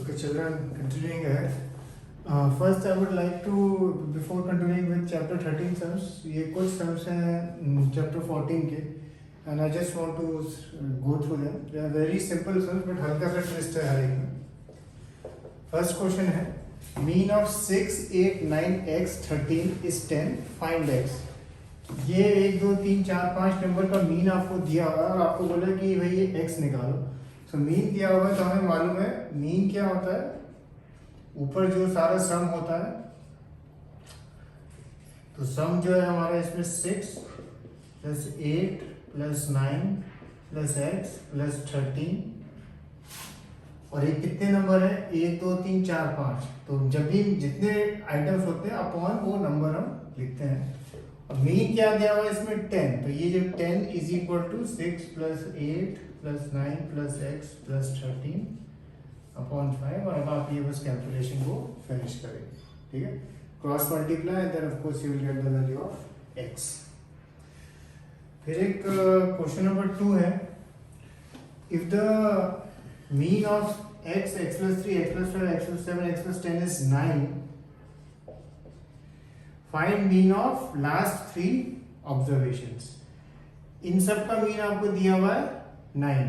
Okay, children, continuing ahead. First, I would like to, before continuing with chapter 13 sums, ये कुछ sums हैं chapter 14 के, and I just want to go through them. They are very simple sums, but हल्का सा twist है हर एक में. First question है, mean of 6, 8, 9, x, 13 is 10. Find x. ये 1, 2, 3, 4, 5 नंबर का मीन आपको दिया हुआ है और आपको बोला कि भाई ये x निकालो. तो मीन दिया हुआ है तो हमें मालूम है मीन क्या होता है, ऊपर जो सारा सम होता है, तो सम जो है हमारा इसमें 6 plus 8 plus 9 plus x plus 13, और ये कितने नंबर है 1, 2, 3, 4, 5. तो जब भी जितने आइटम्स होते हैं अपॉन वो नंबर हम लिखते हैं. और मीन क्या दिया हुआ है इसमें 10, तो ये जो 10 is equal to 6 plus 8 plus 9 plus x plus 13 upon 5. और अब आप ये बस कैलकुलेशन को फिनिश करेंगे. ठीक है, cross multiply and then of course you will get the value of x. फिर एक क्वेश्चन नंबर 2 है, if the mean of x, x plus 3, x plus 5, x plus 7, x plus 10 is 9, find mean of last 3 observations. इन सब का mean आपको दिया हुआ है 9.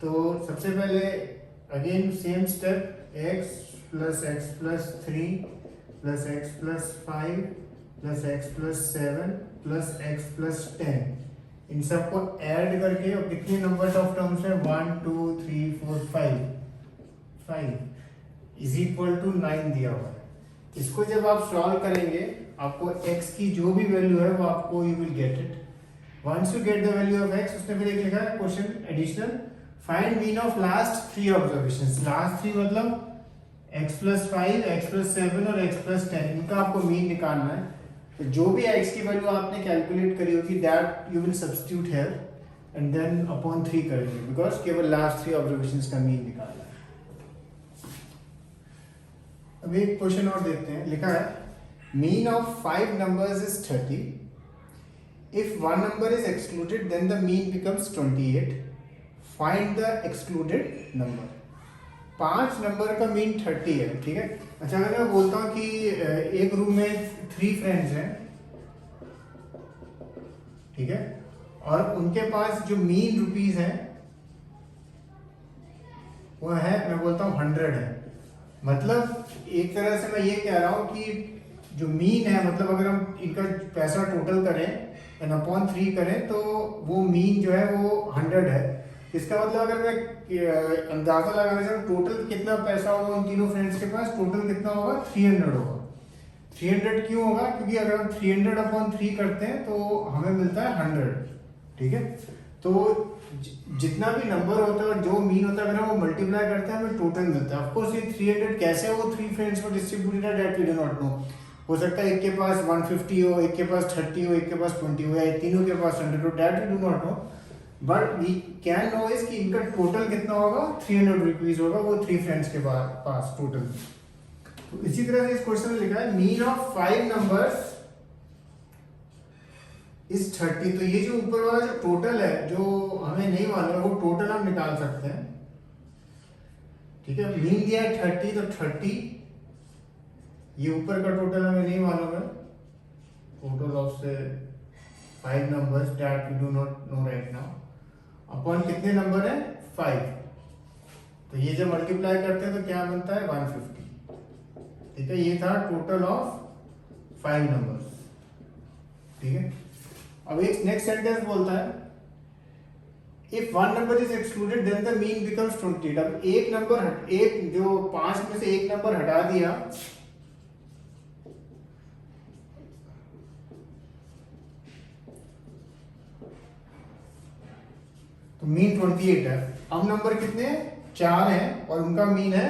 तो सबसे पहले again same step, x plus x plus 3 plus x plus 5 plus x plus 7 plus x plus 10, इन सबको ऐड करके और कितने नंबर ऑफ टर्म्स है 1, 2, 3, 4, 5 इज इक्वल टू 9 दिया हुआ है. इसको जब आप सॉल्व करेंगे आपको x की जो भी वैल्यू है वो आपको you will get it. Once you get the value of x, उसने फिर एक लिखा है question additional, find mean of last 3 observations. Last 3 मतलब x प्लस 5, x प्लस 7 और x प्लस 10, इनका आपको मीन निकालना है. तो जो भी x की वैल्यू आपने कैलकुलेट करी होगी that you will substitute here and then upon 3 करेंगे, बिकॉज केवल लास्ट 3 ऑब्जर्वेशंस का मीन निकालना है. अब एक क्वेश्चन और देखते हैं. लिखा है mean of 5 numbers is 30. If one number is excluded, then the mean becomes 28. Find the excluded number. 5 number का मीन 30 है. ठीक है, अच्छा अगर मैं बोलता हूँ कि एक रूम में 3 फ्रेंड्स हैं, ठीक है, और उनके पास जो मीन रुपीस है वो है, मैं बोलता हूँ 100 है. मतलब एक तरह से मैं ये कह रहा हूँ कि जो मीन है, मतलब अगर हम इनका पैसा टोटल करें एंड अपॉन 3 करें तो वो मीन जो है वो 100 है. इसका मतलब अगर मैं अंदाजा लगाना चाहूँ टोटल कितना पैसा होगा उन तीनों फ्रेंड्स के पास, टोटल कितना होगा 300 होगा. 300 क्यों होगा, क्योंकि अगर हम 300 अपॉन 3 करते हैं तो हमें मिलता है 100. ठीक है, तो जितना भी नंबर होता है और जो मीन होता है अगर हम वो मल्टीप्लाई करते हैं हमें टोटल मिलता है. ऑफ कोर्स ये 300 कैसे वो 3 फ्रेंड्स में डिस्ट्रीब्यूटेड है that we do not know. हो सकता है एक के पास 150 हो, एक के पास 30 हो, एक के पास 20 हो, या तीनों के पास 100 हो, that we do not know. But we can know is कि इनका टोटल कितना होगा 300 रुपीज होगा वो 3 फ्रेंड्स के पास टोटल. तो इसी तरह से इस क्वेश्चन में लिखा है मीन ऑफ 5 नंबर्स इस 30. तो ये जो ऊपर वाला जो टोटल है जो हमें नहीं मालूम है वो टोटल हम निकाल सकते हैं. ठीक है, मीन दिया है 30, तो 30 ये ऊपर का टोटल हमें नहीं मालूम है, टोटल ऑफ से 5 numbers that we do not know right now, upon कितने नंबर है 5. तो ये जब मल्टीप्लाई करते हैं तो क्या बनता है 150. ठीक है, ये था टोटल ऑफ 5 नंबर्स. ठीक है, अब एक नेक्स्ट सेंटेंस बोलता है if one number is excluded then the mean becomes 20. अब एक नंबर एक जो 5 में से एक नंबर हटा दिया तो मीन 28 है. अब नंबर कितने 4 हैं और उनका मीन है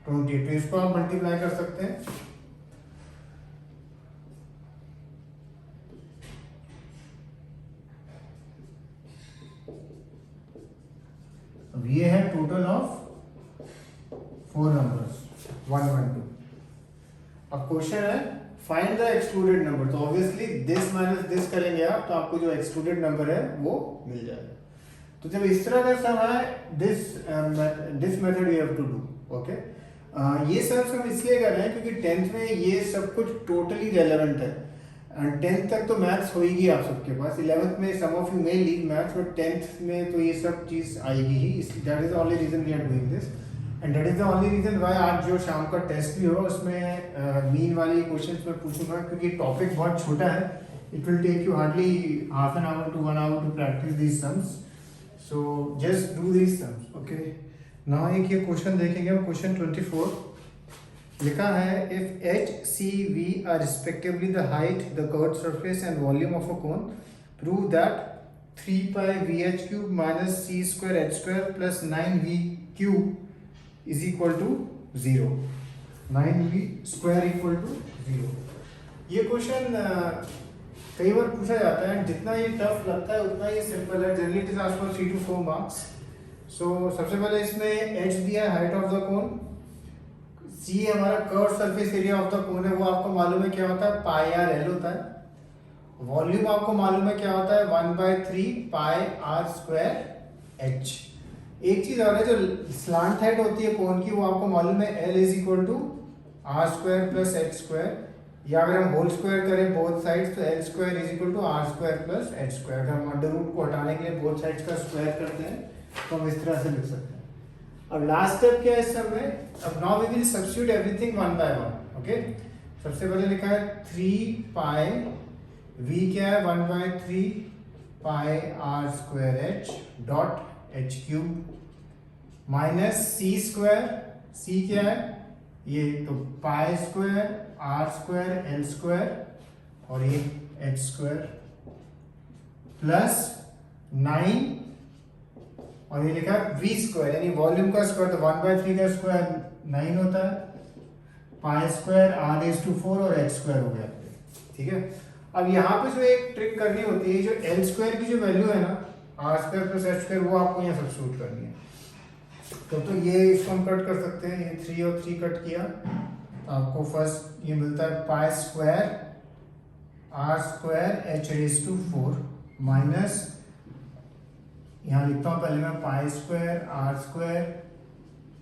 28, तो इसको आप मल्टीप्लाई कर सकते हैं. अब ये है टोटल ऑफ 4 नंबर्स 112. अब क्वेश्चन है फाइंड द एक्सक्लूडेड नंबर. तो ऑब्वियसली दिस माइनस दिस करेंगे आप तो आपको जो एक्सक्लूडेड नंबर है वो मिल जाएगा. तो जब इस तरह का सम है this method you have to do. Okay, ये सब हम इसलिए कर रहे हैं क्योंकि 10th में ये सब कुछ टोटली रेलेवेंट है। 10th तक तो मैथ्स होएगी आप सबके पास, 11th में some of you may leave maths, but 10th में तो ये सब चीज़ आएगी ही। That is the only reason we are doing this, and that is the only reason why आज जो शाम का टेस्ट भी होगा उसमें मीन वाले क्वेश्चंस मैं पूछूंगा, क्योंकि टॉपिक बहुत छोटा है। It will take you hardly half an hour to 1 hour to practise these sums, so just do these sums, okay. Now एक ये क्वेश्चन देखेंगे हम, क्वेश्चन 24 लिखा है if H C V are respectively the height, the curved surface and volume of a cone, prove that 3 pi vh cube minus c square h square plus 9v cube is equal to 0, 9v square equal to 0। ये question कई बार पूछा जाता है, जितना ये tough लगता है उतना ये सिंपल है। Generally it is asked for 3 to 4 marks. So सबसे पहले इसमें h दिया है, height of the cone, c हमारा curve surface area of the cone है, वो आपको मालूम है क्या होता है, पाई आर एल होता है। वॉल्यूम आपको मालूम है क्या होता है, 1/3 पाई आर स्क्वायर एच। एक चीज और है, जो स्लांट हेड होती है कोन की, वो आपको मालूम है L is equal to R square plus H square, या अगर हम होल स्क्वायर करें बोथ साइड्स तो L square is equal to R square plus H square. अगर हम अंडर रूट को हटाने के लिए बोथ साइड्स का स्क्वायर करते हैं तो हम इस तरह से लिख सकते हैं। अब लास्ट स्टेप क्या है इस सब में, अब now we will substitute everything 1 by 1, okay. सबसे पहले लिखा है 3 pi v क्या है, 1/3 pi R square H dot H cube minus C square, C क्या है ये, तो pi square R square L square और ये एच स्क्वायर प्लस 9, और ये लिखा है वी स्क्वायर यानी वॉल्यूम का स्क्वायर, तो 1/3 का स्क्वायर 9 होता है, pi square R is to 4 और एच स्क्वायर हो गया, ठीक है। अब यहाँ पे जो एक ट्रिक करनी होती है, जो एल स्क्वायर की जो वैल्यू है ना, R square plus H square, वो आपको यहाँ सब्स्टिट्यूट करनी है। तो ये इसको हम कट कर सकते हैं, ये 3 और 3 कट किया तो आपको फर्स्ट ये मिलता है pi square R square H raise to 4 minus, यहाँ लिखता हूँ पहले मैं, pi square R square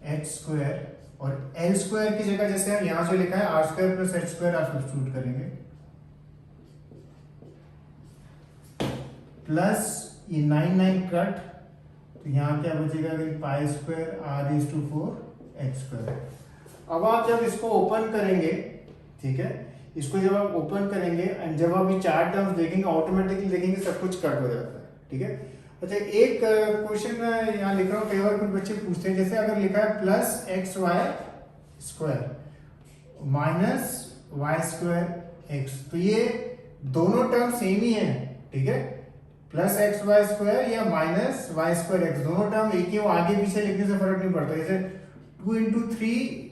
H square, और एल स्क्वायर की जगह जैसे हम यहाँ से लिखा है R square plus H square आप सब्स्टिट्यूट करेंगे, प्लस ये 9 कट, तो यहाँ क्या बचेगा, pi square R is to 4 H square. अब आप जब इसको ओपन करेंगे, ठीक है, इसको जब आप ओपन करेंगे एंड जब आप ये चार टर्म्स देखेंगे ऑटोमेटिकली देखेंगे सब कुछ कट हो जाता है, ठीक है। अच्छा एक क्वेश्चन मैं यहाँ लिख रहा हूँ, कई बार कुछ बच्चे पूछते हैं, जैसे अगर लिखा है plus X Y square minus Y square X, तो ये दोनों टर्म सेम ही है, ठीक है, प्लस एक्स वाई स्क्वायर या माइनस वाई स्क्वायर एक्स, दोनों टर्म एक ही, वो आगे पीछे लिखने से फर्क नहीं पड़ता। जैसे 2 into 3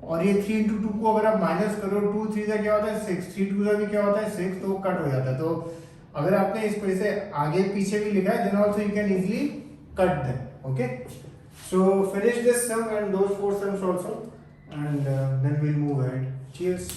और ये 3 into 2 को अगर आप माइनस करो, 2 3 का क्या होता है 6, 3 2 का भी क्या होता है 6, तो वो कट हो जाता है। तो अगर आपने इसको जैसे आगे पीछे भी लिखा है, then also you can easily cut them, okay. So finish this sum and those 4 sums also and then we will move ahead. Cheers.